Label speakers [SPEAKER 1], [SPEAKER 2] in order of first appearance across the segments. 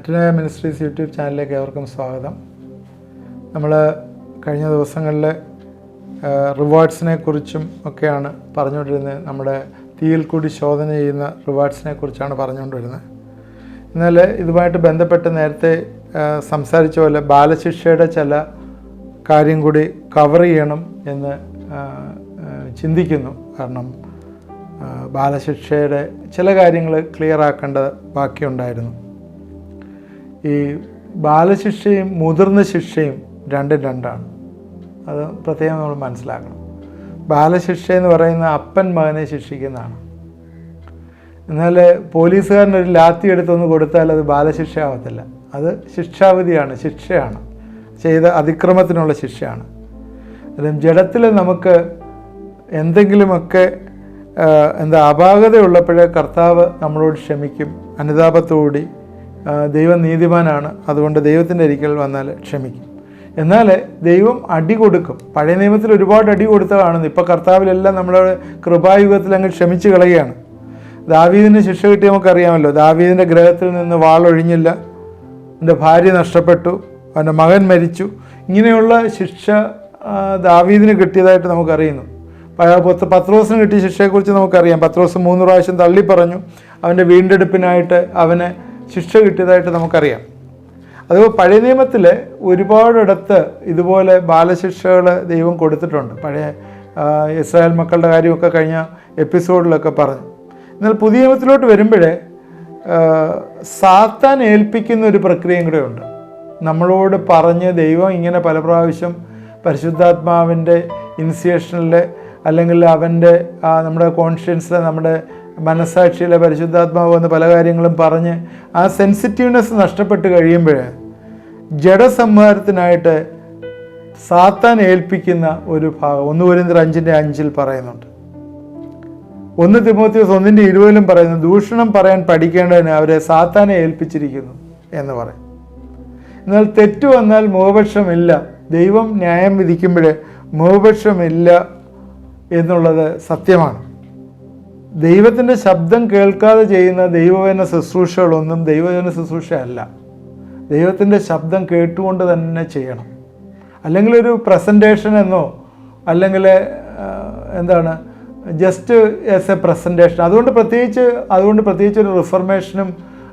[SPEAKER 1] അൽറ്റനായ ministries YouTube ചാനലിലേക്ക് ഏവർക്കും സ്വാഗതം. നമ്മൾ കഴിഞ്ഞ ദിവസങ്ങളിൽ റിവാർഡ്സിനെ കുറിച്ചും ഒക്കെയാണ് പറഞ്ഞുകൊണ്ടിരുന്നത്. നമ്മുടെ തീയിൽ കൂടി ശോധന ചെയ്യുന്ന റിവാർഡ്സിനെ കുറിച്ചാണ് പറഞ്ഞുകൊണ്ടിരുന്നത്. എന്നാൽ ഇതുമായിട്ട് ബന്ധപ്പെട്ട് നേരത്തെ സംസാരിച്ച പോലെ ബാലശിക്ഷയുടെ ചില കാര്യം കൂടി കവർ ചെയ്യണം എന്ന് ചിന്തിക്കുന്നു. കാരണം ബാലശിക്ഷയുടെ ചില കാര്യങ്ങൾ ക്ലിയർ ആക്കേണ്ട ബാക്കിയുണ്ടായിരുന്നു. ഈ ബാലശിക്ഷയും മുതിർന്ന ശിക്ഷയും രണ്ടും രണ്ടാണ്. അത് പ്രത്യേകം നമ്മൾ മനസ്സിലാക്കണം. ബാലശിക്ഷ എന്ന് പറയുന്ന അപ്പൻ മകനെ ശിക്ഷിക്കുന്നതാണ്. എന്നാൽ പോലീസുകാരനൊരു ലാത്തി എടുത്തൊന്ന് കൊടുത്താൽ അത് ബാലശിക്ഷ ആവത്തില്ല. അത് ശിക്ഷാവിധിയാണ്, ശിക്ഷയാണ്, ചെയ്ത അതിക്രമത്തിനുള്ള ശിക്ഷയാണ്. അതായത് ജഡത്തിൽ നമുക്ക് എന്തെങ്കിലുമൊക്കെ അപാകതയുള്ളപ്പോഴേ കർത്താവ് നമ്മളോട് ക്ഷമിക്കും, അനുതാപത്തോടുകൂടി. ദൈവം നീതിമാനാണ്, അതുകൊണ്ട് ദൈവത്തിൻ്റെ അരികിൽ വന്നാൽ ക്ഷമിക്കും. എന്നാൽ ദൈവം അടി കൊടുക്കും. പഴയ നിയമത്തിൽ ഒരുപാട് അടി കൊടുത്തതാണ്. ഇപ്പോൾ കർത്താവിലെല്ലാം നമ്മുടെ കൃപായുഗത്തിൽ അങ്ങ് ക്ഷമിച്ച് കളയുകയാണ്. ദാവീദിന് ശിക്ഷ കിട്ടി നമുക്കറിയാമല്ലോ. ദാവീദിൻ്റെ ഗ്രഹത്തിൽ നിന്ന് വാളൊഴിഞ്ഞില്ല, അവൻ്റെ ഭാര്യ നഷ്ടപ്പെട്ടു, അവൻ്റെ മകൻ മരിച്ചു. ഇങ്ങനെയുള്ള ശിക്ഷ ദാവീദിന് കിട്ടിയതായിട്ട് നമുക്കറിയുന്നു. പത്രോസിന് കിട്ടിയ ശിക്ഷയെക്കുറിച്ച് നമുക്കറിയാം. പത്രോസ് 3 പ്രാവശ്യം തള്ളിപ്പറഞ്ഞു. അവൻ്റെ വീണ്ടെടുപ്പിനായിട്ട് അവന് ശിക്ഷ കിട്ടിയതായിട്ട് നമുക്കറിയാം. അതുപോലെ പഴയ നിയമത്തിൽ ഒരുപാടിടത്ത് ഇതുപോലെ ബാലശിക്ഷകൾ ദൈവം കൊടുത്തിട്ടുണ്ട്. പഴയ ഇസ്രായേൽ മക്കളുടെ കാര്യമൊക്കെ കഴിഞ്ഞ എപ്പിസോഡിലൊക്കെ പറഞ്ഞു. എന്നാൽ പുതിയ നിയമത്തിലോട്ട് വരുമ്പോഴേ സാത്താൻ ഏൽപ്പിക്കുന്ന ഒരു പ്രക്രിയയും കൂടെ ഉണ്ട്. നമ്മളോട് പറഞ്ഞ് ദൈവം ഇങ്ങനെ പല പ്രാവശ്യം പരിശുദ്ധാത്മാവിൻ്റെ ഇനിസിയേഷനിൽ അല്ലെങ്കിൽ അവൻ്റെ നമ്മുടെ കോൺഷ്യൻസിൽ, നമ്മുടെ മനസ്സാക്ഷിയിലെ പരിശുദ്ധാത്മാവ് വന്ന് പല കാര്യങ്ങളും പറഞ്ഞ് ആ സെൻസിറ്റീവ്നെസ് നഷ്ടപ്പെട്ട് കഴിയുമ്പോൾ ജഡസംഹാരത്തിനായിട്ട് സാത്താൻ ഏൽപ്പിക്കുന്ന ഒരു ഭാഗം 1 കൊരിന്ത്യർ 5:5 പറയുന്നുണ്ട്. 1 തിമോത്തിയോസ് 1:20 പറയുന്നു, ദൂഷണം പറയാൻ പഠിക്കേണ്ടതിന് അവരെ സാത്താനെ ഏൽപ്പിച്ചിരിക്കുന്നു എന്ന് പറയും. എന്നാൽ തെറ്റു വന്നാൽ മുഖപക്ഷമില്ല. ദൈവം ന്യായം വിധിക്കുമ്പോൾ മുഖപക്ഷമില്ല എന്നുള്ളത് സത്യമാണ്. ദൈവത്തിൻ്റെ ശബ്ദം കേൾക്കാതെ ചെയ്യുന്ന ദൈവവചന ശുശ്രൂഷകളൊന്നും ദൈവവചന ശുശ്രൂഷ അല്ല. ദൈവത്തിൻ്റെ ശബ്ദം കേട്ടുകൊണ്ട് തന്നെ ചെയ്യണം. അല്ലെങ്കിൽ ഒരു പ്രസൻറ്റേഷൻ എന്നോ അല്ലെങ്കിൽ ജസ്റ്റ് ആസ് എ പ്രസൻറ്റേഷൻ, അതുകൊണ്ട് പ്രത്യേകിച്ച് ഒരു റിഫർമേഷനും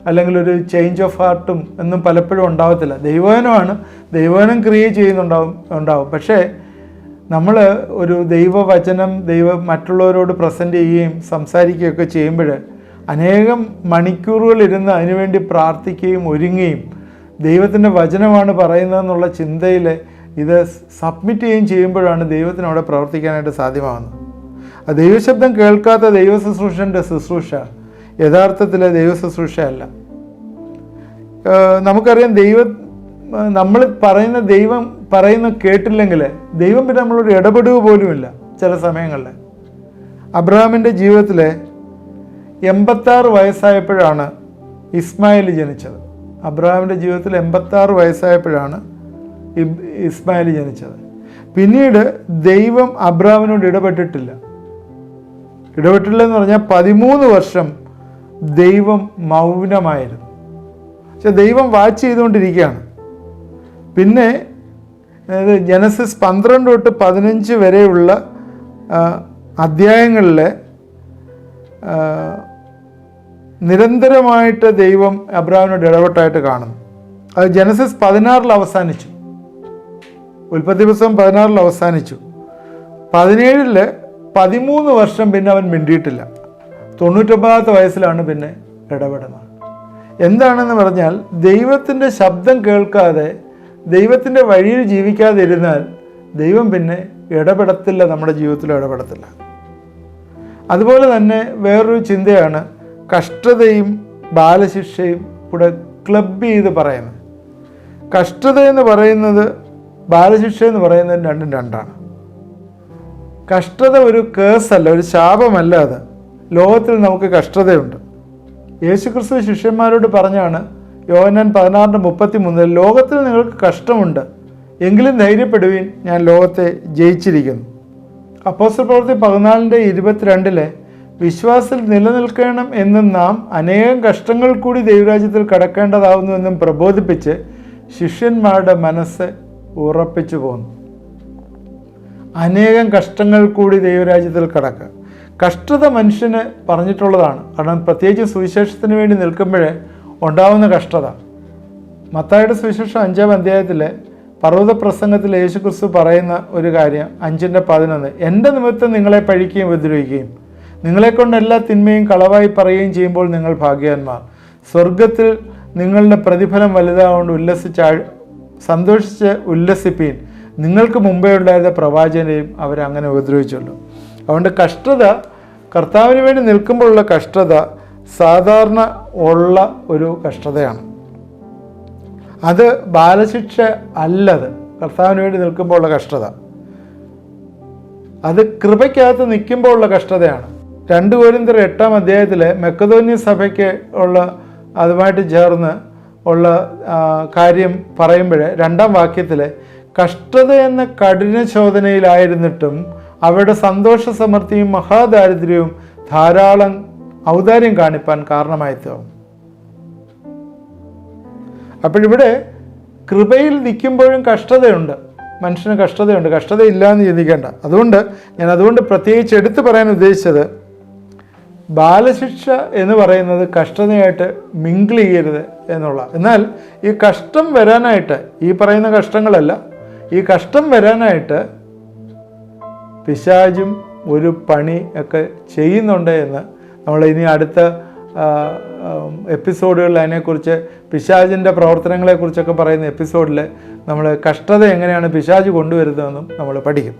[SPEAKER 1] അല്ലെങ്കിൽ ഒരു ചേഞ്ച് ഓഫ് ഹാർട്ടും ഒന്നും പലപ്പോഴും ഉണ്ടാവത്തില്ല. ദൈവവചനമാണ്, ദൈവവചനം ക്രിയേറ്റ് ചെയ്യുന്നുണ്ടാവും. പക്ഷേ നമ്മൾ ഒരു ദൈവവചനം മറ്റുള്ളവരോട് പ്രസൻറ്റ് ചെയ്യുകയും സംസാരിക്കുകയൊക്കെ ചെയ്യുമ്പോൾ അനേകം മണിക്കൂറുകളിരുന്ന് അതിനുവേണ്ടി പ്രാർത്ഥിക്കുകയും ഒരുങ്ങുകയും ദൈവത്തിൻ്റെ വചനമാണ് പറയുന്നതെന്നുള്ള ചിന്തയിൽ ഇത് സബ്മിറ്റ് ചെയ്യുമ്പോഴാണ് ദൈവത്തിന് അവിടെ പ്രവർത്തിക്കാനായിട്ട് സാധ്യമാകുന്നത്. ആ ദൈവശബ്ദം കേൾക്കാത്ത ദൈവശുശ്രൂഷൻ്റെ ശുശ്രൂഷ യഥാർത്ഥത്തിൽ ദൈവശുശ്രൂഷ അല്ല. നമുക്കറിയാം, നമ്മൾ ദൈവം പറയുന്ന കേട്ടില്ലെങ്കിൽ ദൈവം പിന്നെ നമ്മളോട് ഇടപെടുക പോലുമില്ല ചില സമയങ്ങളിൽ. അബ്രഹാമിൻ്റെ ജീവിതത്തിൽ 86 വയസ്സായപ്പോഴാണ് ഇസ്മായിൽ ജനിച്ചത്. അബ്രഹാമിൻ്റെ ജീവിതത്തിൽ 86 വയസ്സായപ്പോഴാണ് ഇസ്മായിൽ ജനിച്ചത്. പിന്നീട് ദൈവം അബ്രഹാമിനോട് ഇടപെട്ടില്ലെന്ന് പറഞ്ഞാൽ 13 വർഷം ദൈവം മൗനമായിരുന്നു. പക്ഷെ ദൈവം വാച്ച് ചെയ്തുകൊണ്ടിരിക്കുകയാണ്. പിന്നെ ജനസിസ് 12 തൊട്ട് 15 വരെയുള്ള അധ്യായങ്ങളിൽ നിരന്തരമായിട്ട് ദൈവം അബ്രഹാമിനോട് ഇടപെട്ടായിട്ട് കാണുന്നു. അത് ജനസിസ് 16 അവസാനിച്ചു. ഉൽപ്പത്തി പുസ്തകം 16 അവസാനിച്ചു. 17 13 വർഷം പിന്നെ അവൻ മിണ്ടിയിട്ടില്ല. 99 വയസ്സിലാണ് പിന്നെ ഇടപെടുന്നത്. എന്താണെന്ന് പറഞ്ഞാൽ ദൈവത്തിൻ്റെ ശബ്ദം കേൾക്കാതെ ദൈവത്തിൻ്റെ വഴിയിൽ ജീവിക്കാതെ ഇരുന്നാൽ ദൈവം പിന്നെ ഇടപെടത്തില്ല, നമ്മുടെ ജീവിതത്തിൽ ഇടപെടത്തില്ല. അതുപോലെ തന്നെ വേറൊരു ചിന്തയാണ് കഷ്ടതയും ബാലശിക്ഷയും കൂടെ ക്ലബ് ചെയ്ത് പറയുന്നത്. കഷ്ടത എന്ന് പറയുന്നത് ബാലശിക്ഷ എന്ന് പറയുന്നത് രണ്ടും രണ്ടാണ്. കഷ്ടത ഒരു കേസല്ല, ഒരു ശാപമല്ല. അത് ലോകത്തിൽ നമുക്ക് കഷ്ടതയുണ്ട്. യേശുക്രിസ്തു ശിഷ്യന്മാരോട് പറഞ്ഞാണ് യോഹന്നാൻ 16:33, ലോകത്തിൽ നിങ്ങൾക്ക് കഷ്ടമുണ്ട്, എങ്കിലും ധൈര്യപ്പെടുവീൻ, ഞാൻ ലോകത്തെ ജയിച്ചിരിക്കുന്നു. അപ്പോസ്തല പ്രവൃത്തി 14:22 വിശ്വാസത്തിൽ നിലനിൽക്കണം എന്നും നാം അനേകം കഷ്ടങ്ങൾ കൂടി ദൈവരാജ്യത്തിൽ കടക്കേണ്ടതാവുന്നുവെന്നും പ്രബോധിപ്പിച്ച് ശിഷ്യന്മാരുടെ മനസ്സ് ഉറപ്പിച്ചു പോന്നു. അനേകം കഷ്ടങ്ങൾ കൂടി ദൈവരാജ്യത്തിൽ കടക്കുക. കഷ്ടത മനുഷ്യന് പറഞ്ഞിട്ടുള്ളതാണ്. കാരണം പ്രത്യേകിച്ച് സുവിശേഷത്തിന് വേണ്ടി നിൽക്കുമ്പോഴേ ഉണ്ടാവുന്ന കഷ്ടത. മത്തായിയുടെ സുവിശേഷം 5-ാം അധ്യായത്തിലെ പർവ്വത പ്രസംഗത്തിൽ യേശുക്രിസ്തു പറയുന്ന ഒരു കാര്യം 5:11, എൻ്റെ നിമിത്തം നിങ്ങളെ പഴിക്കുകയും ഉപദ്രവിക്കുകയും നിങ്ങളെക്കൊണ്ട് എല്ലാ തിന്മയും കളവായി പറയുകയും ചെയ്യുമ്പോൾ നിങ്ങൾ ഭാഗ്യവാന്മാർ. സ്വർഗത്തിൽ നിങ്ങളുടെ പ്രതിഫലം വലുതാകൊണ്ട് സന്തോഷിച്ച് ഉല്ലസിപ്പീൻ. നിങ്ങൾക്ക് മുമ്പേ ഉണ്ടായിരുന്ന പ്രവാചകനെയും അവരങ്ങനെ ഉപദ്രവിച്ചുള്ളൂ. അതുകൊണ്ട് കഷ്ടത, കർത്താവിന് വേണ്ടി നിൽക്കുമ്പോഴുള്ള കഷ്ടത സാധാരണ ഉള്ള ഒരു കഷ്ടതയാണ്. അത് ബാലശിക്ഷ അല്ലത്. കർത്താവിന് വേണ്ടി നിൽക്കുമ്പോഴുള്ള കഷ്ടത അത് കൃപയ്ക്കകത്ത് നിൽക്കുമ്പോൾ ഉള്ള കഷ്ടതയാണ്. 2 കൊരിന്ത്യർ 8-ാം അധ്യായത്തിലെ മക്കെദോന്യ സഭയ്ക്ക് ഉള്ള അതുമായിട്ട് ചേർന്ന് ഉള്ള കാര്യം പറയുമ്പോൾ 2-ാം വാക്യത്തിൽ കഷ്ടത എന്ന കഠിന ശോധനയിലായിരുന്നിട്ടും അവരുടെ സന്തോഷ സമൃദ്ധിയും മഹാദാരിദ്ര്യവും ധാരാളം ഔദാര്യം കാണിപ്പാൻ കാരണമായി തീർന്നു. അപ്പോഴിവിടെ കൃപയിൽ നിൽക്കുമ്പോഴും കഷ്ടതയുണ്ട്. മനുഷ്യന് കഷ്ടതയുണ്ട്. കഷ്ടതയില്ല എന്ന് ചിന്തിക്കേണ്ട. അതുകൊണ്ട് പ്രത്യേകിച്ച് എടുത്തു പറയാൻ ഉദ്ദേശിച്ചത്, ബാലശിക്ഷ എന്ന് പറയുന്നത് കഷ്ടതയായിട്ട് മിങ്കിൾ ചെയ്യരുത് എന്നുള്ള. എന്നാൽ ഈ കഷ്ടം വരാനായിട്ട്, ഈ പറയുന്ന കഷ്ടങ്ങളല്ല, ഈ കഷ്ടം വരാനായിട്ട് പിശാചും ഒരു പണി ഒക്കെ ചെയ്യുന്നുണ്ട് എന്ന് നമ്മൾ ഇനി അടുത്ത എപ്പിസോഡുകളിൽ അതിനെക്കുറിച്ച്, പിശാചിൻ്റെ പ്രവർത്തനങ്ങളെക്കുറിച്ചൊക്കെ പറയുന്ന എപ്പിസോഡിൽ നമ്മൾ കഷ്ടത എങ്ങനെയാണ് പിശാച് കൊണ്ടുവരുന്നതെന്നും നമ്മൾ പഠിക്കും.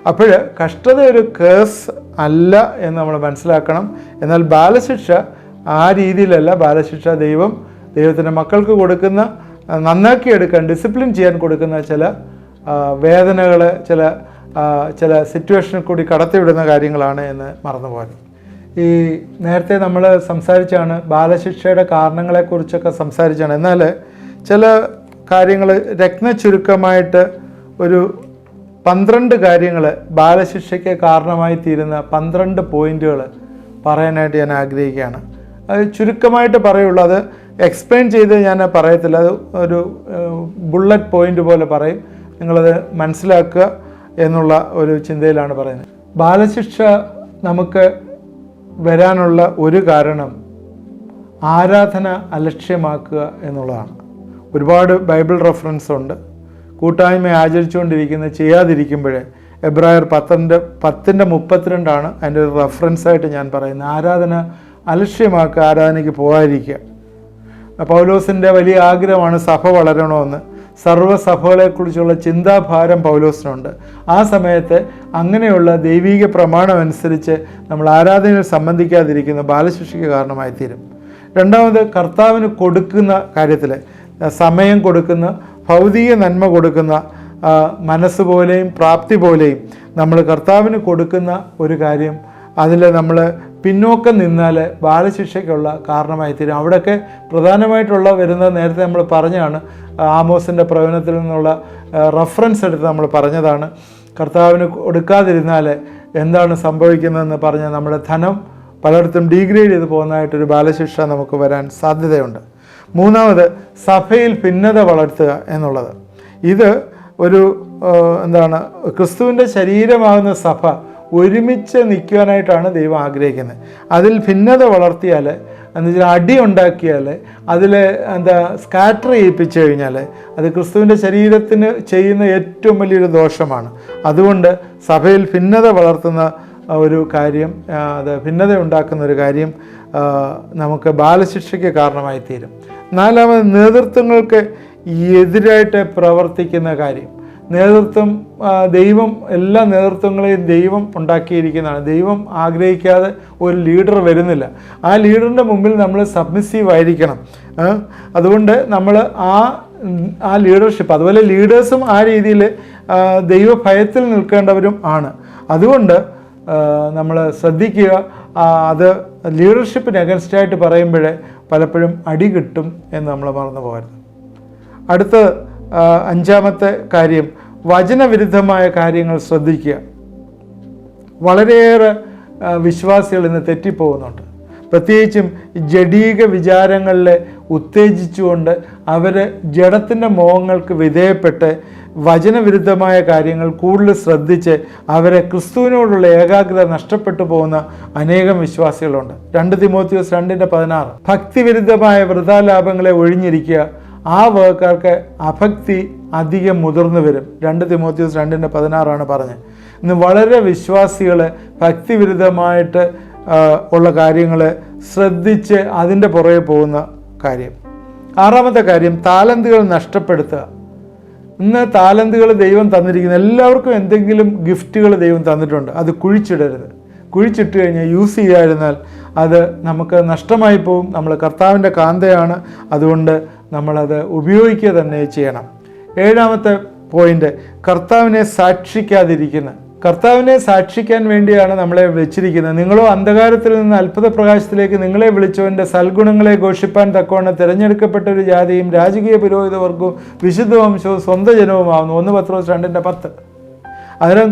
[SPEAKER 1] അപ്പോൾ കഷ്ടത ഒരു കേസ് അല്ല എന്ന് നമ്മൾ മനസ്സിലാക്കണം. എന്നാൽ ബാലശിക്ഷ ആ രീതിയിലല്ല. ബാലശിക്ഷ ദൈവത്തിൻ്റെ മക്കൾക്ക് കൊടുക്കുന്ന, നന്നാക്കിയെടുക്കാൻ, ഡിസിപ്ലിൻ ചെയ്യാൻ കൊടുക്കുന്ന ചില വേദനകൾ, ചില സിറ്റുവേഷനിൽ കൂടി കടത്തിവിടുന്ന കാര്യങ്ങളാണ് എന്ന് മറന്നുപോകാൻ. ഈ നേരത്തെ നമ്മൾ സംസാരിച്ചാണ് ബാലശിക്ഷയുടെ കാരണങ്ങളെക്കുറിച്ചൊക്കെ സംസാരിച്ചാണ്. എന്നാൽ ചില കാര്യങ്ങൾ ചുരുക്കമായിട്ട് ഒരു 12 കാര്യങ്ങൾ, ബാലശിക്ഷയ്ക്ക് കാരണമായി തീരുന്ന 12 പോയിന്റുകൾ പറയാനായിട്ട് ഞാൻ ആഗ്രഹിക്കുകയാണ്. അത് ചുരുക്കമായിട്ട് പറയുള്ളൂ. അത് എക്സ്പ്ലെയിൻ ചെയ്ത് ഞാൻ പറയത്തില്ല. അത് ഒരു ബുള്ളറ്റ് പോയിന്റ് പോലെ പറയും. നിങ്ങളത് മനസ്സിലാക്കുക എന്നുള്ള ഒരു ചിന്തയിലാണ് പറയുന്നത്. ബാലശിക്ഷ നമുക്ക് വരാനുള്ള ഒരു കാരണം ആരാധന അലക്ഷ്യമാക്കുക എന്നുള്ളതാണ്. ഒരുപാട് ബൈബിൾ റെഫറൻസ് ഉണ്ട്. കൂട്ടായ്മ ചെയ്യാതിരിക്കുമ്പോൾ എബ്രായർ 10:32 അതിൻ്റെ ഒരു റെഫറൻസായിട്ട് ഞാൻ പറയുന്നത്. ആരാധന അലക്ഷ്യമാക്കുക, ആരാധനയ്ക്ക് പോകാതിരിക്കുക. പൗലോസിൻ്റെ വലിയ ആഗ്രഹമാണ് സഭ വളരണമെന്ന്. സർവ്വസഭകളെക്കുറിച്ചുള്ള ചിന്താഭാരം പൗലോസിനുണ്ട്. ആ സമയത്ത് അങ്ങനെയുള്ള ദൈവീക പ്രമാണം അനുസരിച്ച് നമ്മൾ ആരാധനയിൽ സംബന്ധിക്കാതിരിക്കുന്ന ബാലശിക്ഷയ്ക്ക് കാരണമായി തീരും. രണ്ടാമത്, കർത്താവിന് കൊടുക്കുന്ന കാര്യത്തിൽ സമയം കൊടുക്കുന്ന, ഭൗതിക നന്മ കൊടുക്കുന്ന, മനസ്സ് പോലെയും പ്രാപ്തി പോലെയും നമ്മൾ കർത്താവിന് കൊടുക്കുന്ന ഒരു കാര്യം, അതിൽ നമ്മൾ പിന്നോക്കം നിന്നാൽ ബാലശിക്ഷയ്ക്കുള്ള കാരണമായി തീരും. അവിടെയൊക്കെ പ്രധാനമായിട്ടുള്ള വരുന്നത് നേരത്തെ നമ്മൾ പറഞ്ഞാണ്. ആമോസിൻ്റെ പ്രവചനത്തിൽ നിന്നുള്ള റെഫറൻസ് എടുത്ത് നമ്മൾ പറഞ്ഞതാണ്. കർത്താവിന് കൊടുക്കാതിരുന്നാൽ എന്താണ് സംഭവിക്കുന്നതെന്ന് പറഞ്ഞ് നമ്മുടെ ധനം പലയിടത്തും ഡീഗ്രേഡ് ചെയ്ത് പോകുന്നതായിട്ടൊരു ബാലശിക്ഷ നമുക്ക് വരാൻ സാധ്യതയുണ്ട്. മൂന്നാമത്, സഭയിൽ ഭിന്നത വളർത്തുക എന്നുള്ളത്. ഇത് ഒരു ക്രിസ്തുവിൻ്റെ ശരീരമാകുന്ന സഭ ഒരുമിച്ച് നിൽക്കുവാനായിട്ടാണ് ദൈവം ആഗ്രഹിക്കുന്നത്. അതിൽ ഭിന്നത വളർത്തിയാൽ, എന്നുവെച്ചാൽ അടി ഉണ്ടാക്കിയാൽ, അതിൽ സ്കാറ്റർ ചെയ്യിപ്പിച്ചു കഴിഞ്ഞാൽ അത് ക്രിസ്തുവിൻ്റെ ശരീരത്തിന് ചെയ്യുന്ന ഏറ്റവും വലിയൊരു ദോഷമാണ്. അതുകൊണ്ട് സഭയിൽ ഭിന്നത വളർത്തുന്ന ഒരു കാര്യം, ഭിന്നത ഉണ്ടാക്കുന്ന ഒരു കാര്യം നമുക്ക് ബാലശിക്ഷയ്ക്ക് കാരണമായി തീരും. നാലാമത്, നേതൃത്വങ്ങൾക്ക് എതിരായിട്ട് പ്രവർത്തിക്കുന്ന കാര്യം. നേതൃത്വം, ദൈവം എല്ലാ നേതൃത്വങ്ങളെയും ദൈവം ഉണ്ടാക്കിയിരിക്കുന്നതാണ്. ദൈവം ആഗ്രഹിക്കാതെ ഒരു ലീഡർ വരുന്നില്ല. ആ ലീഡറിൻ്റെ മുമ്പിൽ നമ്മൾ സബ്മിസീവ് ആയിരിക്കണം. അതുകൊണ്ട് നമ്മൾ ആ ലീഡർഷിപ്പ്, അതുപോലെ ലീഡേഴ്സും ആ രീതിയിൽ ദൈവഭയത്തിൽ നിൽക്കേണ്ടവരും ആണ്. അതുകൊണ്ട് നമ്മൾ ശ്രദ്ധിക്കുക. അത് ലീഡർഷിപ്പിന് അഗൻസ്റ്റായിട്ട് പറയുമ്പോഴേ പലപ്പോഴും അടി കിട്ടും എന്ന് നമ്മൾ മറന്നു പോകരുത്. അടുത്ത 5-ാമത്തെ കാര്യം, വചനവിരുദ്ധമായ കാര്യങ്ങൾ ശ്രദ്ധിക്കുക. വളരെയേറെ വിശ്വാസികൾ ഇന്ന് തെറ്റിപ്പോകുന്നുണ്ട്. പ്രത്യേകിച്ചും ജഡീക വിചാരങ്ങളിലെ ഉത്തേജിച്ചുകൊണ്ട് അവർ ജഡത്തിൻ്റെ മോഹങ്ങൾക്ക് വിധേയപ്പെട്ട് വചനവിരുദ്ധമായ കാര്യങ്ങൾ കൂടുതൽ ശ്രദ്ധിച്ച് അവരെ ക്രിസ്തുവിനോടുള്ള ഏകാഗ്രത നഷ്ടപ്പെട്ടു പോകുന്ന അനേകം വിശ്വാസികളുണ്ട്. 2 തിമോത്തിയോസ് 2:16 ഭക്തിവിരുദ്ധമായ വൃഥാലാഭങ്ങളെ ഒഴിഞ്ഞിരിക്കുക, ആ വകക്കാർക്ക് അഭക്തി അധികം മുതിർന്നു വരും. 2 തിമോത്തിയോസ് 2:16 പറഞ്ഞത്. ഇന്ന് വളരെ വിശ്വാസികൾ ഭക്തിവിരുദ്ധമായിട്ട് ഉള്ള കാര്യങ്ങൾ ശ്രദ്ധിച്ച് അതിൻ്റെ പുറകെ പോകുന്ന കാര്യം. 6ാമത്തെ കാര്യം താലന്തുകൾ നഷ്ടപ്പെടുത്തുക. ഇന്ന് താലന്തുകൾ ദൈവം തന്നിരിക്കുന്ന എല്ലാവർക്കും എന്തെങ്കിലും ഗിഫ്റ്റുകൾ ദൈവം തന്നിട്ടുണ്ട്. അത് കുഴിച്ചിടരുത്. കുഴിച്ചിട്ട് കഴിഞ്ഞാൽ യൂസ് ചെയ്യാതിരുന്നാൽ അത് നമുക്ക് നഷ്ടമായി പോകും. നമ്മൾ കർത്താവിൻ്റെ കാന്തയാണ്, അതുകൊണ്ട് നമ്മളത് ഉപയോഗിക്കുക തന്നെ ചെയ്യണം. 7ാമത്തെ പോയിന്റ്, കർത്താവിനെ സാക്ഷിക്കാതിരിക്കുന്ന. കർത്താവിനെ സാക്ഷിക്കാൻ വേണ്ടിയാണ് നമ്മളെ വിളിച്ചിരിക്കുന്നത്. നിങ്ങളോ അന്ധകാരത്തിൽ നിന്ന് അത്ഭുത പ്രകാശത്തിലേക്ക് നിങ്ങളെ വിളിച്ചവൻ്റെ സൽഗുണങ്ങളെ ഘോഷിപ്പാൻ തക്കവണ്ണം തിരഞ്ഞെടുക്കപ്പെട്ട ഒരു ജാതിയും രാജകീയ പുരോഹിത വർഗവും വിശുദ്ധ വംശവും സ്വന്തം ജനവുമാവുന്നു. 1 പത്രോസ് 2:10. അതിനെ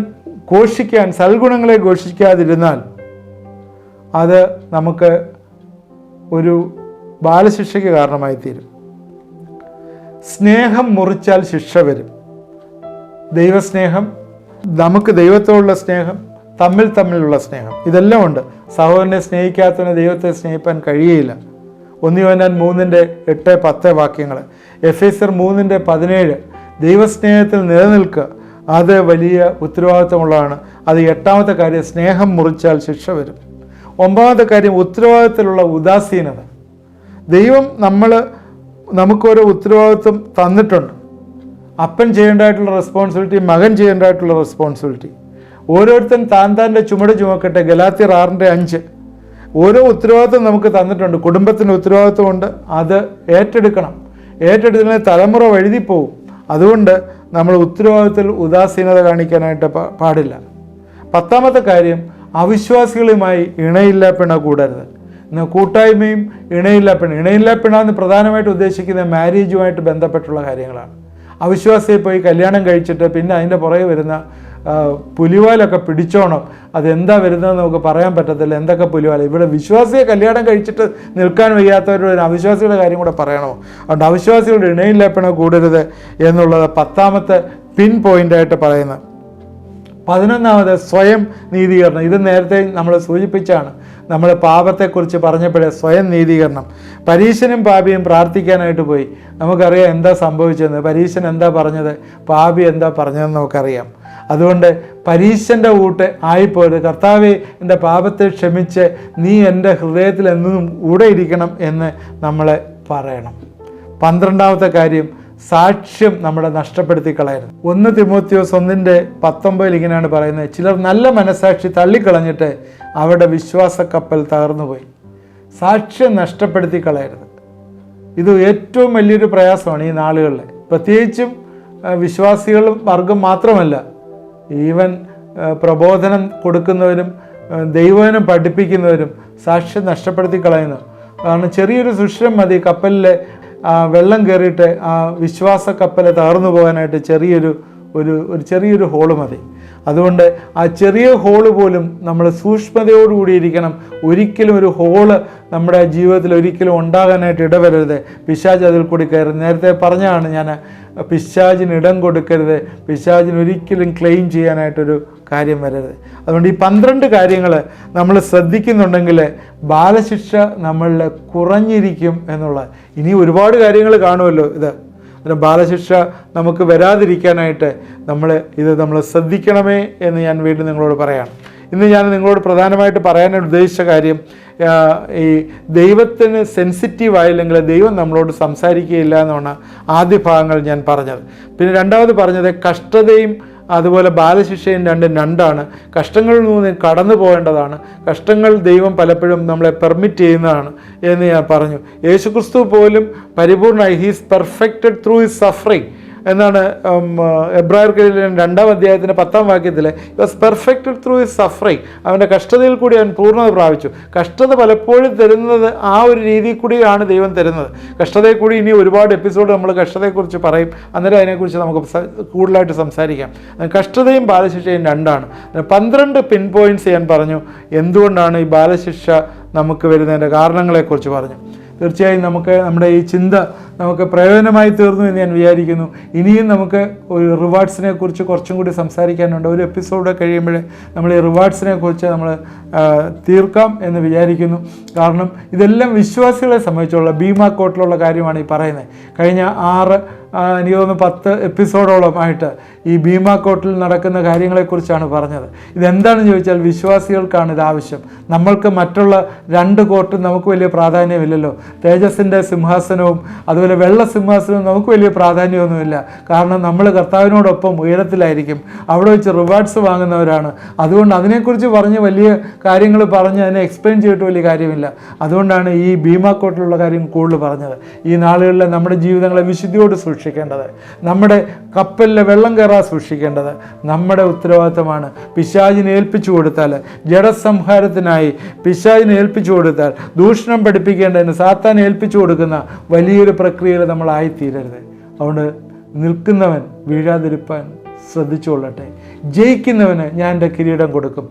[SPEAKER 1] ഘോഷിക്കാൻ, സൽഗുണങ്ങളെ ഘോഷിക്കാതിരുന്നാൽ അത് നമുക്ക് ഒരു ബാലശിക്ഷയ്ക്ക് കാരണമായി തീരും. സ്നേഹം മുറിച്ചാൽ ശിക്ഷ വരും. ദൈവസ്നേഹം, നമുക്ക് ദൈവത്തോടുള്ള സ്നേഹം, തമ്മിലുള്ള സ്നേഹം, ഇതെല്ലാം ഉണ്ട്. സഹോദരനെ സ്നേഹിക്കാത്തവന് ദൈവത്തെ സ്നേഹിപ്പാൻ കഴിയുകയില്ല. 1 യോഹന്നാൻ 3:8-10 വാക്യങ്ങൾ. എഫേസ്യർ 3:17 ദൈവസ്നേഹത്തിൽ നിലനിൽക്കുക, അത് വലിയ ഉത്തരവാദിത്വമുള്ളതാണ്. അത് 8ാമത്തെ കാര്യം, സ്നേഹം മുറിച്ചാൽ ശിക്ഷ വരും. 9ാമത്തെ കാര്യം, ഉത്തരവാദിത്തത്തിലുള്ള ഉദാസീനത. ദൈവം നമുക്കൊരു ഉത്തരവാദിത്വം തന്നിട്ടുണ്ട്. അപ്പൻ ചെയ്യേണ്ടതായിട്ടുള്ള റെസ്പോൺസിബിലിറ്റി, മകൻ ചെയ്യേണ്ടതായിട്ടുള്ള റെസ്പോൺസിബിലിറ്റി. ഓരോരുത്തൻ താൻ്റെ ചുമട് ചുമക്കട്ടെ. ഗലാത്യർ 6:5. ഓരോ ഉത്തരവാദിത്വം നമുക്ക് തന്നിട്ടുണ്ട്. കുടുംബത്തിന് ഉത്തരവാദിത്വമുണ്ട്, അത് ഏറ്റെടുക്കണം. ഏറ്റെടുത്തില്ലെങ്കിൽ തലമുറ വഴുതിപ്പോവും. അതുകൊണ്ട് നമ്മൾ ഉത്തരവാദിത്തത്തിൽ ഉദാസീനത കാണിക്കാനായിട്ട് പാടില്ല. 10ാമത്തെ കാര്യം, അവിശ്വാസികളുമായി ഇണയില്ലാപ്പിണ കൂടരുത്. കൂട്ടായ്മയും ഇണയില്ലാപ്പിണ എന്ന് പ്രധാനമായിട്ട് ഉദ്ദേശിക്കുന്നത് മാരേജുമായിട്ട് ബന്ധപ്പെട്ടുള്ള കാര്യങ്ങളാണ്. അവിശ്വാസിയെ പോയി കല്യാണം കഴിച്ചിട്ട് പിന്നെ അതിൻ്റെ പുറകെ വരുന്ന പുലിവാലൊക്കെ പിടിച്ചോണം. അതെന്താ വരുന്നതെന്ന് നമുക്ക് പറയാൻ പറ്റത്തില്ല. എന്തൊക്കെ പുലിവാല. ഇവിടെ വിശ്വാസിയെ കല്യാണം കഴിച്ചിട്ട് നിൽക്കാൻ വയ്യാത്തവരുടെ അവിശ്വാസികളുടെ കാര്യം കൂടെ പറയണോ? അതുകൊണ്ട് അവിശ്വാസികളുടെ ഇണയില്ലാപ്പിണ കൂടരുത് എന്നുള്ളത് 10ാമത്തെ പിൻ പോയിൻ്റായിട്ട് പറയുന്നത്. 11ാമത് സ്വയം നീതീകരണം. ഇത് നേരത്തെ നമ്മൾ സൂചിപ്പിച്ചാണ്. നമ്മൾ പാപത്തെക്കുറിച്ച് പറഞ്ഞപ്പോഴേ സ്വയം നീതീകരണം. പരീശനും പാപിയും പ്രാർത്ഥിക്കാനായിട്ട് പോയി. നമുക്കറിയാം എന്താ സംഭവിച്ചതെന്ന്. പരീശൻ എന്താ പറഞ്ഞത്, പാപി എന്താ പറഞ്ഞതെന്ന് നമുക്കറിയാം. അതുകൊണ്ട് പരീശൻ്റെ കൂട്ട് ആയിപ്പോയത്. കർത്താവേ, എൻ്റെ പാപത്തെ ക്ഷമിച്ച് നീ എൻ്റെ ഹൃദയത്തിൽ എന്നും കൂടെ ഇരിക്കണം എന്ന് നമ്മളെ പറയണം. 12ാമത്തെ കാര്യം, സാക്ഷ്യം നമ്മളെ നഷ്ടപ്പെടുത്തി കളയരുത്. 1 തിമോത്തിയോസ് 1:19 ഇങ്ങനെയാണ് പറയുന്നത്, ചിലർ നല്ല മനസ്സാക്ഷി തള്ളിക്കളഞ്ഞിട്ട് അവരുടെ വിശ്വാസ കപ്പൽ തകർന്നുപോയി. സാക്ഷ്യം നഷ്ടപ്പെടുത്തി കളയരുത്. ഇത് ഏറ്റവും വലിയൊരു പ്രയാസമാണ് ഈ നാളുകളിൽ. പ്രത്യേകിച്ചും വിശ്വാസികളും വർഗം മാത്രമല്ല, ഈവൻ പ്രബോധനം കൊടുക്കുന്നവരും ദൈവവചനം പഠിപ്പിക്കുന്നവരും സാക്ഷ്യം നഷ്ടപ്പെടുത്തി കളയുന്നു. കാരണം ചെറിയൊരു സുഷിരം മതി കപ്പലിലെ വെള്ളം കയറിയിട്ട് ആ വിശ്വാസ കപ്പൽ തകർന്നു പോകാനായിട്ട് ചെറിയൊരു ഹോള് മതി. അതുകൊണ്ട് ആ ചെറിയ ഹോള് പോലും നമ്മൾ സൂക്ഷ്മതയോടുകൂടിയിരിക്കണം. ഒരിക്കലും ഒരു ഹോള് നമ്മുടെ ജീവിതത്തിൽ ഒരിക്കലും ഉണ്ടാകാനായിട്ട് ഇടവരരുത്. പിശാച് അതിൽ കൂടി കയറി. നേരത്തെ പറഞ്ഞാണ് ഞാൻ, പിശാചിന് ഇടം കൊടുക്കരുത്. പിശാചിന് ഒരിക്കലും ക്ലെയിം ചെയ്യാനായിട്ടൊരു കാര്യം വരരുത്. അതുകൊണ്ട് ഈ 12 കാര്യങ്ങൾ നമ്മൾ ശ്രദ്ധിക്കുന്നുണ്ടെങ്കിൽ ബാലശിക്ഷ നമ്മളിൽ കുറഞ്ഞിരിക്കും എന്നുള്ളത്. ഇനി ഒരുപാട് കാര്യങ്ങൾ കാണുമല്ലോ. ബാലശിക്ഷ നമുക്ക് വരാതിരിക്കാനായിട്ട് നമ്മൾ ശ്രദ്ധിക്കണമേ എന്ന് ഞാൻ വീണ്ടും നിങ്ങളോട് പറയാം. ഇന്ന് ഞാൻ നിങ്ങളോട് പ്രധാനമായിട്ട് പറയാനായിട്ട് ഉദ്ദേശിച്ച കാര്യം, ഈ ദൈവത്തിന് സെൻസിറ്റീവ് ആയില്ലെങ്കിൽ ദൈവം നമ്മളോട് സംസാരിക്കുകയില്ല എന്നാണ് ആദ്യ ഭാഗങ്ങൾ ഞാൻ പറഞ്ഞത്. പിന്നെ 2ാമത് പറഞ്ഞത് കഷ്ടതയും അതുപോലെ ബാലശിക്ഷയും രണ്ടാണ്. കഷ്ടങ്ങളിൽ നിന്ന് കടന്നു പോകേണ്ടതാണ്. കഷ്ടങ്ങൾ ദൈവം പലപ്പോഴും നമ്മളെ പെർമിറ്റ് ചെയ്യുന്നതാണ് എന്ന് ഞാൻ പറഞ്ഞു. യേശുക്രിസ്തു പോലും പരിപൂർണ്ണമായി he's perfected through his suffering എന്താണ് എബ്രായർക്ക് 2-ാം അധ്യായത്തിൻ്റെ 10-ാം വാക്യത്തിൽ was perfected through his suffering, അവൻ്റെ കഷ്ടതയിൽ കൂടി അവൻ പൂർണ്ണത പ്രാപിച്ചു. കഷ്ടത പലപ്പോഴും തരുന്നത് ആ ഒരു രീതിയിൽ കൂടിയാണ് ദൈവം തരുന്നത്. കഷ്ടതയിൽ കൂടി ഇനി ഒരുപാട് എപ്പിസോഡ് നമ്മൾ കഷ്ടതയെക്കുറിച്ച് പറയും, അന്നേരം അതിനെക്കുറിച്ച് നമുക്ക് കൂടുതലായിട്ട് സംസാരിക്കാം. കഷ്ടതയും ബാലശിക്ഷയും രണ്ടാണ്. 12 പിൻ പോയിൻറ്റ്സ് ഞാൻ പറഞ്ഞു എന്തുകൊണ്ടാണ് ഈ ബാലശിക്ഷ നമുക്ക് വരുന്നതിൻ്റെ കാരണങ്ങളെക്കുറിച്ച് പറഞ്ഞു. തീർച്ചയായും നമ്മുടെ ഈ ചിന്ത നമുക്ക് പ്രയോജനമായി തീർന്നു എന്ന് ഞാൻ വിചാരിക്കുന്നു. ഇനിയും നമുക്ക് ഒരു റിവാർഡ്സിനെ കുറിച്ച് കുറച്ചും കൂടി സംസാരിക്കാനുണ്ട്. ഒരു എപ്പിസോഡ് കഴിയുമ്പോഴേ നമ്മൾ ഈ റിവാർഡ്സിനെ കുറിച്ച് നമ്മൾ തീർക്കാം എന്ന് വിചാരിക്കുന്നു. കാരണം ഇതെല്ലാം വിശ്വാസികളെ സംബന്ധിച്ചുള്ള ഭീമാ കോട്ടിലുള്ള കാര്യമാണ് ഈ പറയുന്നത്. കഴിഞ്ഞ എനിക്ക് തോന്നുന്നു 10 എപ്പിസോഡോളമായിട്ട് ഈ ഭീമാ കോട്ടിൽ നടക്കുന്ന കാര്യങ്ങളെക്കുറിച്ചാണ് പറഞ്ഞത്. ഇതെന്താണെന്ന് ചോദിച്ചാൽ വിശ്വാസികൾക്കാണ് ഇത് ആവശ്യം. നമ്മൾക്ക് മറ്റുള്ള 2 കോട്ടും നമുക്ക് വലിയ പ്രാധാന്യമില്ലല്ലോ. തേജസ്സിൻ്റെ സിംഹാസനവും അതുപോലെ വെള്ള സിംഹാസനവും നമുക്ക് വലിയ പ്രാധാന്യമൊന്നുമില്ല. കാരണം നമ്മൾ കർത്താവിനോടൊപ്പം ഉയരത്തിലായിരിക്കും, അവിടെ വെച്ച് റിവാർഡ്സ് വാങ്ങുന്നവരാണ്. അതുകൊണ്ട് അതിനെക്കുറിച്ച് പറഞ്ഞ് വലിയ കാര്യങ്ങൾ പറഞ്ഞ് അതിനെ എക്സ്പ്ലെയിൻ ചെയ്തിട്ട് വലിയ കാര്യമില്ല. അതുകൊണ്ടാണ് ഈ ഭീമാ കോട്ടിലുള്ള കാര്യം കൂടുതൽ പറഞ്ഞത്. ഈ നാളുകളിൽ നമ്മുടെ ജീവിതങ്ങളെ വിശുദ്ധിയോട് സൂക്ഷിക്കേണ്ടത്, നമ്മുടെ കപ്പലിലെ വെള്ളം കയറാൻ സൂക്ഷിക്കേണ്ടത് നമ്മുടെ ഉത്തരവാദിത്തമാണ്. പിശാചിനെ ഏൽപ്പിച്ചു കൊടുത്താൽ, ജഡസംഹാരത്തിനായി പിശാചിനെ ഏൽപ്പിച്ചു കൊടുത്താൽ, ദൂഷണം പഠിപ്പിക്കേണ്ടതിന് സാത്താനെ ഏൽപ്പിച്ചു കൊടുക്കുന്ന വലിയൊരു പ്രക്രിയയിൽ നമ്മളായിത്തീരരുത്. അതുകൊണ്ട് നിൽക്കുന്നവൻ വീഴാതിരിപ്പാൻ ശ്രദ്ധിച്ചുകൊള്ളട്ടെ. ജയിക്കുന്നവന് ഞാൻ എൻ്റെ കിരീടം കൊടുക്കും.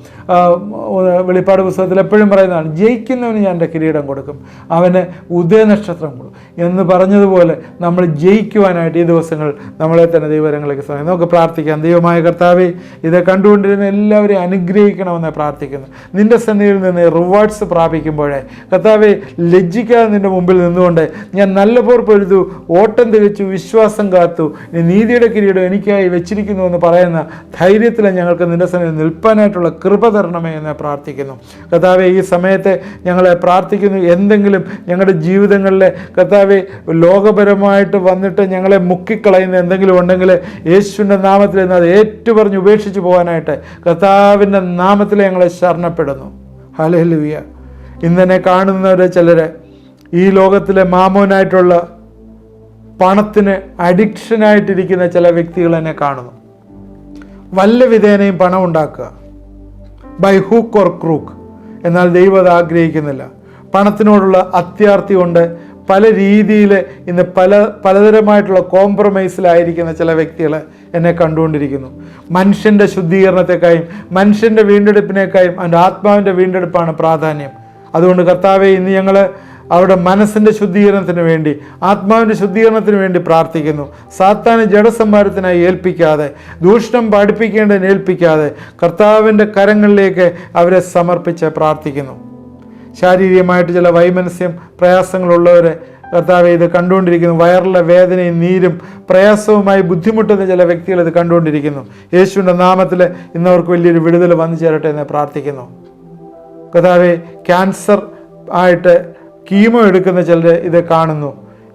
[SPEAKER 1] വെളിപ്പാട് പുസ്തകത്തിൽ എപ്പോഴും പറയുന്നതാണ്, ജയിക്കുന്നവന് ഞാൻ എൻ്റെ കിരീടം കൊടുക്കും, അവന് ഉദയനക്ഷത്രം കൊടുക്കും എന്ന് പറഞ്ഞതുപോലെ നമ്മൾ ജയിക്കുവാനായിട്ട് ഈ ദിവസങ്ങൾ നമ്മളെ തന്നെ ദൈവകരങ്ങളിലേക്ക് സമയം നമുക്ക് പ്രാർത്ഥിക്കാം. ദൈവമായ കർത്താവേ, ഇത് കണ്ടുകൊണ്ടിരുന്ന എല്ലാവരെയും അനുഗ്രഹിക്കണമെന്ന് പ്രാർത്ഥിക്കുന്നു. നിൻ്റെ സന്നിധിയിൽ നിന്ന് റിവാർഡ്സ് പ്രാപിക്കുമ്പോഴേ കർത്താവേ, ലജ്ജിക്കാതെ നിൻ്റെ മുമ്പിൽ നിന്നുകൊണ്ട് ഞാൻ നല്ല പോർ പൊരുതു, ഓട്ടം തികച്ചു, വിശ്വാസം കാത്തു, നീതിയുടെ കിരീടം എനിക്കായി വെച്ചിരിക്കുന്നു എന്ന് പറയുന്ന ധൈര്യത്തിൽ ഞങ്ങൾക്ക് നിൻ്റെ സന്നിധിയിൽ നിൽപ്പാനായിട്ടുള്ള കൃപ തരണമേ എന്ന് പ്രാർത്ഥിക്കുന്നു. കർത്താവേ, ഈ സമയത്തെ ഞങ്ങളെ പ്രാർത്ഥിക്കുന്നു. എന്തെങ്കിലും ഞങ്ങളുടെ ജീവിതങ്ങളിലെ കർത്താവേ ലോകപരമായിട്ട് വന്നിട്ട് ഞങ്ങളെ മുക്കിക്കളയുന്ന എന്തെങ്കിലും ഉണ്ടെങ്കിൽ യേശുവിൻ്റെ നാമത്തിൽ നിന്ന് അത് ഏറ്റുപറഞ്ഞ് ഉപേക്ഷിച്ച് പോകാനായിട്ട് കർത്താവിൻ്റെ നാമത്തിൽ ഞങ്ങളെ ശരണപ്പെടുന്നു. ഹല്ലേലൂയ. ഇന്നെന്നെ കാണുന്നവർ ചിലർ ഈ ലോകത്തിലെ മാമോനായിട്ടുള്ള പണത്തിന് അഡിക്ഷനായിട്ടിരിക്കുന്ന ചില വ്യക്തികൾ എന്നെ കാണുന്നു. വല്ല വിധേനയും പണം ഉണ്ടാക്കുക, ബൈ ഹൂക്ക് ഓർ ക്രൂക്ക്. എന്നാൽ ദൈവം അത് ആഗ്രഹിക്കുന്നില്ല. പണത്തിനോടുള്ള അത്യാർത്തി കൊണ്ട് പല രീതിയിൽ ഇന്ന് പലതരമായിട്ടുള്ള കോംപ്രമൈസിലായിരിക്കുന്ന ചില വ്യക്തികൾ എന്നെ കണ്ടുകൊണ്ടിരിക്കുന്നു. മനുഷ്യൻ്റെ ശുദ്ധീകരണത്തെക്കായും മനുഷ്യൻ്റെ വീണ്ടെടുപ്പിനേക്കായും അവൻ്റെ ആത്മാവിൻ്റെ വീണ്ടെടുപ്പാണ് പ്രാധാന്യം. അതുകൊണ്ട് കർത്താവെ, ഇന്ന് ഞങ്ങൾ അവരുടെ മനസ്സിൻ്റെ ശുദ്ധീകരണത്തിന് വേണ്ടി, ആത്മാവിൻ്റെ ശുദ്ധീകരണത്തിന് വേണ്ടി പ്രാർത്ഥിക്കുന്നു. സാത്താനെ ജഡസംഹാരത്തിനായി ഏൽപ്പിക്കാതെ, ദൂഷണം പഠിപ്പിക്കേണ്ടതിന് ഏൽപ്പിക്കാതെ കർത്താവിൻ്റെ കരങ്ങളിലേക്ക് അവരെ സമർപ്പിച്ച് പ്രാർത്ഥിക്കുന്നു. ശാരീരികമായിട്ട് ചില വൈമനസ്യം പ്രയാസങ്ങളുള്ളവരെ കർത്താവെ ഇത് കണ്ടുകൊണ്ടിരിക്കുന്നു. വയറിലെ വേദനയും നീരും പ്രയാസവുമായി ബുദ്ധിമുട്ടുന്ന ചില വ്യക്തികൾ ഇത് കണ്ടുകൊണ്ടിരിക്കുന്നു. യേശുവിൻ്റെ നാമത്തിൽ ഇന്നവർക്ക് വലിയൊരു വിടുതൽ വന്നു ചേരട്ടെ എന്ന് പ്രാർത്ഥിക്കുന്നു. കർത്താവെ, ക്യാൻസർ ആയിട്ട് കീമോ എടുക്കുന്ന ചിലർ ഇത് കാണുന്നു.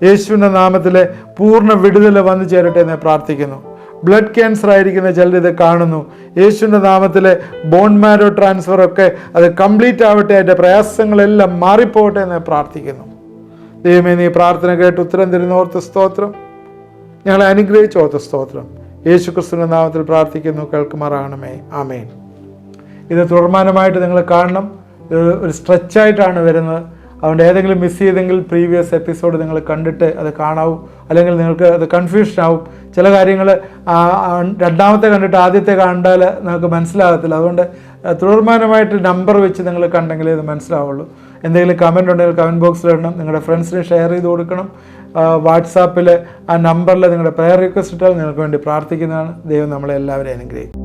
[SPEAKER 1] യേശുവിൻ്റെ നാമത്തിൽ പൂർണ്ണ വിടുതൽ വന്നു ചേരട്ടെ എന്ന് പ്രാർത്ഥിക്കുന്നു. ബ്ലഡ് ക്യാൻസർ ആയിരിക്കുന്ന ചിലർ ഇത് കാണുന്നു. യേശുവിൻ്റെ നാമത്തിൽ ബോൺ മാരോ ട്രാൻസ്ഫറൊക്കെ അത് കംപ്ലീറ്റ് ആവട്ടെ, അതിൻ്റെ പ്രയാസങ്ങളെല്ലാം മാറിപ്പോകട്ടെ എന്ന് പ്രാർത്ഥിക്കുന്നു. ദൈവമേ, നീ പ്രാർത്ഥന കേട്ട് ഉത്തരം തരുന്ന ഓർത്ത് സ്തോത്രം. ഞങ്ങളെ അനുഗ്രഹിച്ച് ഓർത്ത് സ്തോത്രം. യേശു ക്രിസ്തുവിൻ്റെ നാമത്തിൽ പ്രാർത്ഥിക്കുന്നു, കേൾക്കുമാറാകണമേ. ആമേൻ. ഇത് തുടർമാനമായിട്ട് നിങ്ങൾ കാണണം. ഒരു സ്ട്രെച്ചായിട്ടാണ് വരുന്നത്. അതുകൊണ്ട് ഏതെങ്കിലും മിസ് ചെയ്തെങ്കിൽ പ്രീവിയസ് എപ്പിസോഡ് നിങ്ങൾ കണ്ടിട്ട് അത് കാണാവൂ. അല്ലെങ്കിൽ നിങ്ങൾക്ക് അത് കൺഫ്യൂഷൻ ആവും. ചില കാര്യങ്ങൾ രണ്ടാമത്തെ കണ്ടിട്ട് ആദ്യത്തെ കണ്ടാൽ നിങ്ങൾക്ക് മനസ്സിലാകത്തില്ല. അതുകൊണ്ട് തുടർമാനമായിട്ട് നമ്പർ വെച്ച് നിങ്ങൾ കണ്ടെങ്കിലേ ഇത് മനസ്സിലാവുള്ളൂ. എന്തെങ്കിലും കമൻറ്റ് ഉണ്ടെങ്കിൽ കമൻറ്റ് ബോക്സിൽ ഇടണം. നിങ്ങളുടെ ഫ്രണ്ട്സിന് ഷെയർ ചെയ്ത് കൊടുക്കണം. വാട്സാപ്പിൽ ആ നമ്പറിൽ നിങ്ങളുടെ പ്രയർ റിക്വസ്റ്റ് ഇട്ടാൽ നിങ്ങൾക്ക് വേണ്ടി പ്രാർത്ഥിക്കുന്നതാണ്. ദൈവം നമ്മളെ എല്ലാവരെയും അനുഗ്രഹിക്കും.